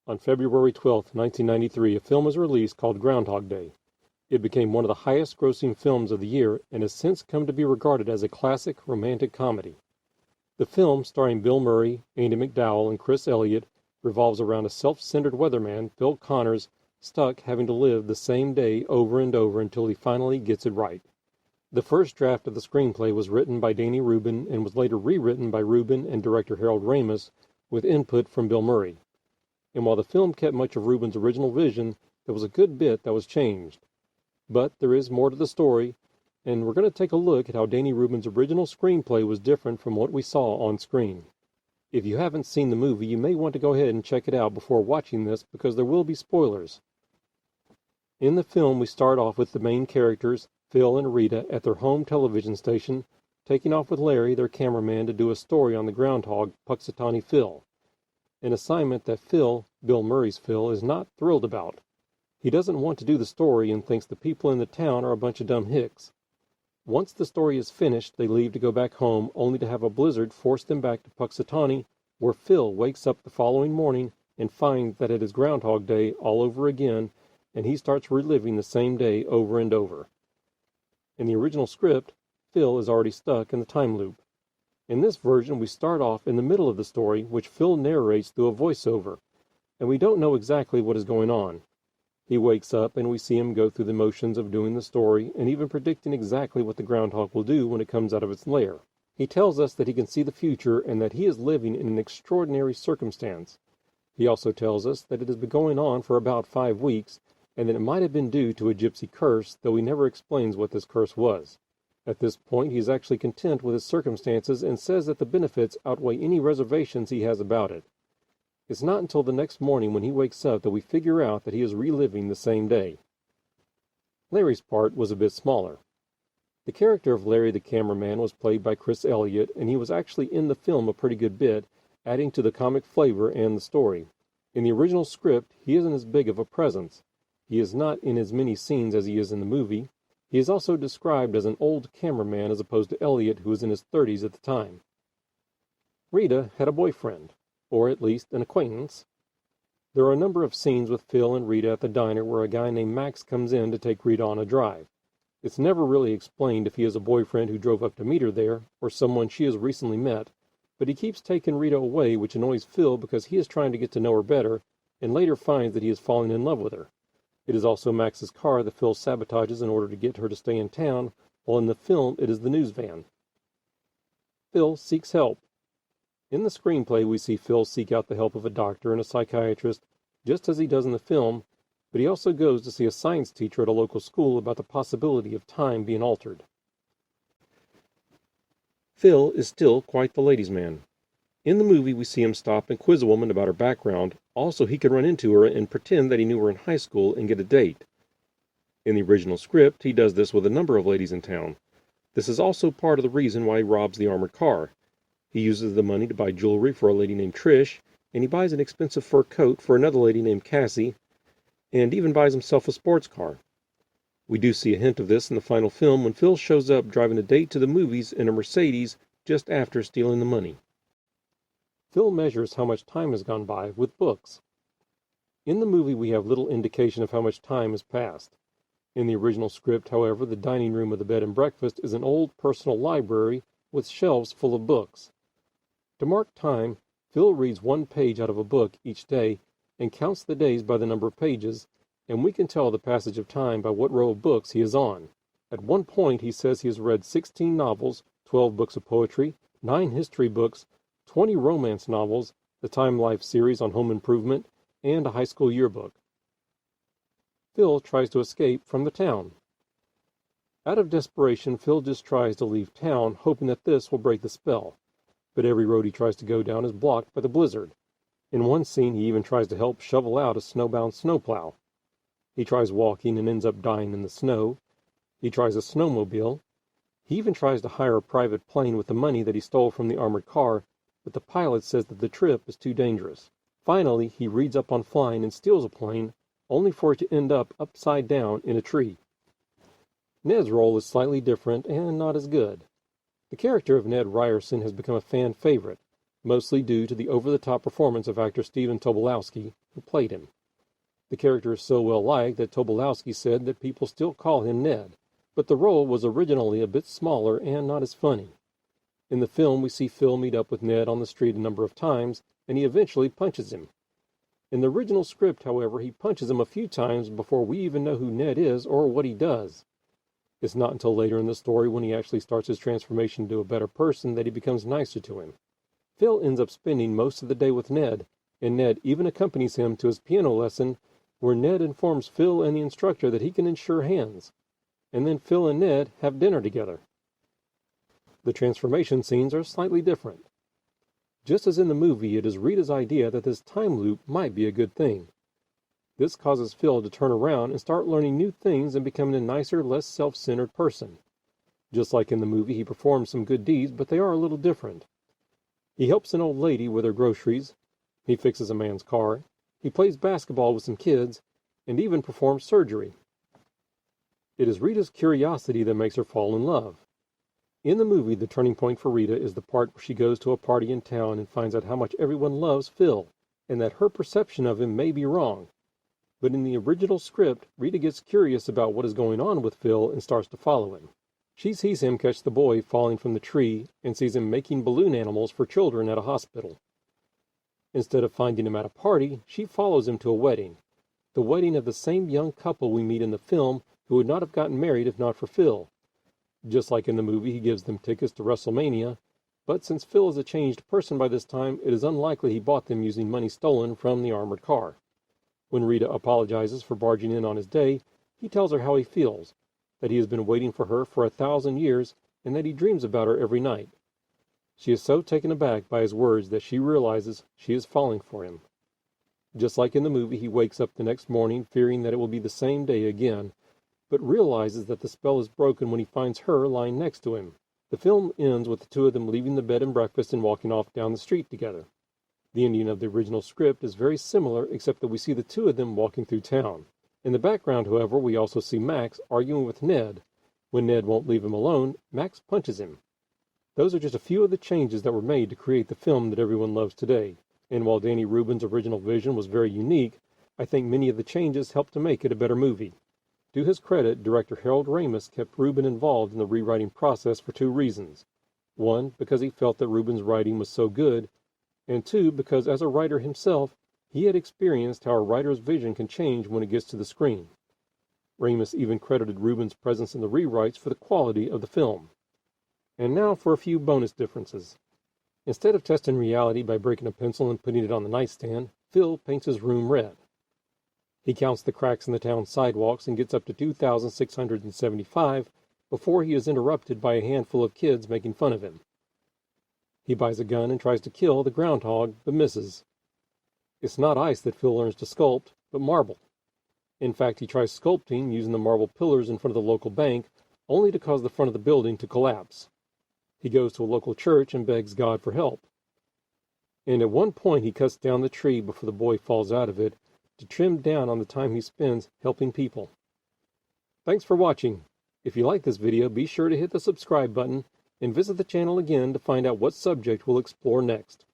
On February 12, 1993, a film was released called Groundhog Day. It became one of the highest-grossing films of the year and has since come to be regarded as a classic romantic comedy. The film, starring Bill Murray, Andie MacDowell, and Chris Elliott, revolves around a self-centered weatherman, Phil Connors, stuck having to live the same day over and over until he finally gets it right. The first draft of the screenplay was written by Danny Rubin and was later rewritten by Rubin and director Harold Ramis with input from Bill Murray. And while the film kept much of Rubin's original vision, there was a good bit that was changed. But there is more to the story, and we're going to take a look at how Danny Rubin's original screenplay was different from what we saw on screen. If you haven't seen the movie, you may want to go ahead and check it out before watching this because there will be spoilers. In the film, we start off with the main characters, Phil and Rita, at their home television station, taking off with Larry, their cameraman, to do a story on the groundhog, Punxsutawney Phil. An assignment that Phil, Bill Murray's Phil, is not thrilled about. He doesn't want to do the story and thinks the people in the town are a bunch of dumb hicks. Once the story is finished, they leave to go back home, only to have a blizzard force them back to Punxsutawney, where Phil wakes up the following morning and finds that it is Groundhog Day all over again, and he starts reliving the same day over and over. In the original script, Phil is already stuck in the time loop. In this version, we start off in the middle of the story, which Phil narrates through a voiceover, and we don't know exactly what is going on. He wakes up and we see him go through the motions of doing the story and even predicting exactly what the groundhog will do when it comes out of its lair. He tells us that he can see the future and that he is living in an extraordinary circumstance. He also tells us that it has been going on for about 5 weeks and that it might have been due to a gypsy curse, though he never explains what this curse was. At this point, he is actually content with his circumstances and says that the benefits outweigh any reservations he has about it. It's not until the next morning when he wakes up that we figure out that he is reliving the same day. Larry's part was a bit smaller. The character of Larry the cameraman was played by Chris Elliott, and he was actually in the film a pretty good bit, adding to the comic flavor and the story. In the original script, he isn't as big of a presence. He is not in as many scenes as he is in the movie. He is also described as an old cameraman as opposed to Elliott, who was in his 30s at the time. Rita had a boyfriend, or at least an acquaintance. There are a number of scenes with Phil and Rita at the diner where a guy named Max comes in to take Rita on a drive. It's never really explained if he has a boyfriend who drove up to meet her there, or someone she has recently met, but he keeps taking Rita away, which annoys Phil because he is trying to get to know her better, and later finds that he is falling in love with her. It is also Max's car that Phil sabotages in order to get her to stay in town, while in the film it is the news van. Phil seeks help. In the screenplay, we see Phil seek out the help of a doctor and a psychiatrist, just as he does in the film, but he also goes to see a science teacher at a local school about the possibility of time being altered. Phil is still quite the ladies' man. In the movie, we see him stop and quiz a woman about her background. Also, he could run into her and pretend that he knew her in high school and get a date. In the original script, he does this with a number of ladies in town. This is also part of the reason why he robs the armored car. He uses the money to buy jewelry for a lady named Trish, and he buys an expensive fur coat for another lady named Cassie, and even buys himself a sports car. We do see a hint of this in the final film when Phil shows up driving a date to the movies in a Mercedes just after stealing the money. Phil measures how much time has gone by with books. In the movie, we have little indication of how much time has passed. In the original script, however, the dining room of the bed and breakfast is an old personal library with shelves full of books. To mark time, Phil reads 1 page out of a book each day and counts the days by the number of pages, and we can tell the passage of time by what row of books he is on. At one point, he says he has read 16 novels, 12 books of poetry, 9 history books, 20 romance novels, the Time Life series on home improvement, and a high school yearbook. Phil tries to escape from the town. Out of desperation, Phil just tries to leave town, hoping that this will break the spell. But every road he tries to go down is blocked by the blizzard. In one scene, he even tries to help shovel out a snowbound snowplow. He tries walking and ends up dying in the snow. He tries a snowmobile. He even tries to hire a private plane with the money that he stole from the armored car, but the pilot says that the trip is too dangerous. Finally, he reads up on flying and steals a plane, only for it to end up upside down in a tree. Ned's role is slightly different and not as good. The character of Ned Ryerson has become a fan favorite, mostly due to the over-the-top performance of actor Stephen Tobolowsky, who played him. The character is so well liked that Tobolowsky said that people still call him Ned, but the role was originally a bit smaller and not as funny. In the film, we see Phil meet up with Ned on the street a number of times, and he eventually punches him. In the original script, however, he punches him a few times before we even know who Ned is or what he does. It's not until later in the story, when he actually starts his transformation into a better person, that he becomes nicer to him. Phil ends up spending most of the day with Ned, and Ned even accompanies him to his piano lesson, where Ned informs Phil and the instructor that he can ensure hands. And then Phil and Ned have dinner together. The transformation scenes are slightly different. Just as in the movie, it is Rita's idea that this time loop might be a good thing. This causes Phil to turn around and start learning new things and becoming a nicer, less self-centered person. Just like in the movie, he performs some good deeds, but they are a little different. He helps an old lady with her groceries, he fixes a man's car, he plays basketball with some kids, and even performs surgery. It is Rita's curiosity that makes her fall in love. In the movie, the turning point for Rita is the part where she goes to a party in town and finds out how much everyone loves Phil, and that her perception of him may be wrong. But in the original script, Rita gets curious about what is going on with Phil and starts to follow him. She sees him catch the boy falling from the tree and sees him making balloon animals for children at a hospital. Instead of finding him at a party, she follows him to a wedding. The wedding of the same young couple we meet in the film who would not have gotten married if not for Phil. Just like in the movie, he gives them tickets to WrestleMania, but since Phil is a changed person by this time, it is unlikely he bought them using money stolen from the armored car. When Rita apologizes for barging in on his day, he tells her how he feels, that he has been waiting for her for 1,000 years, and that he dreams about her every night. She is so taken aback by his words that she realizes she is falling for him. Just like in the movie, he wakes up the next morning fearing that it will be the same day again, but realizes that the spell is broken when he finds her lying next to him. The film ends with the two of them leaving the bed and breakfast and walking off down the street together. The ending of the original script is very similar, except that we see the two of them walking through town. In the background, however, we also see Max arguing with Ned. When Ned won't leave him alone, Max punches him. Those are just a few of the changes that were made to create the film that everyone loves today. And while Danny Rubin's original vision was very unique, I think many of the changes helped to make it a better movie. To his credit, director Harold Ramis kept Rubin involved in the rewriting process for two reasons. One, because he felt that Rubin's writing was so good, and two, because as a writer himself, he had experienced how a writer's vision can change when it gets to the screen. Ramis even credited Rubin's presence in the rewrites for the quality of the film. And now for a few bonus differences. Instead of testing reality by breaking a pencil and putting it on the nightstand, Phil paints his room red. He counts the cracks in the town sidewalks and gets up to 2,675 before he is interrupted by a handful of kids making fun of him. He buys a gun and tries to kill the groundhog, but misses. It's not ice that Phil learns to sculpt, but marble. In fact, he tries sculpting using the marble pillars in front of the local bank, only to cause the front of the building to collapse. He goes to a local church and begs God for help. And at one point, he cuts down the tree before the boy falls out of it, to trim down on the time he spends helping people. Thanks for watching. If you like this video, be sure to hit the subscribe button and visit the channel again to find out what subject we'll explore next.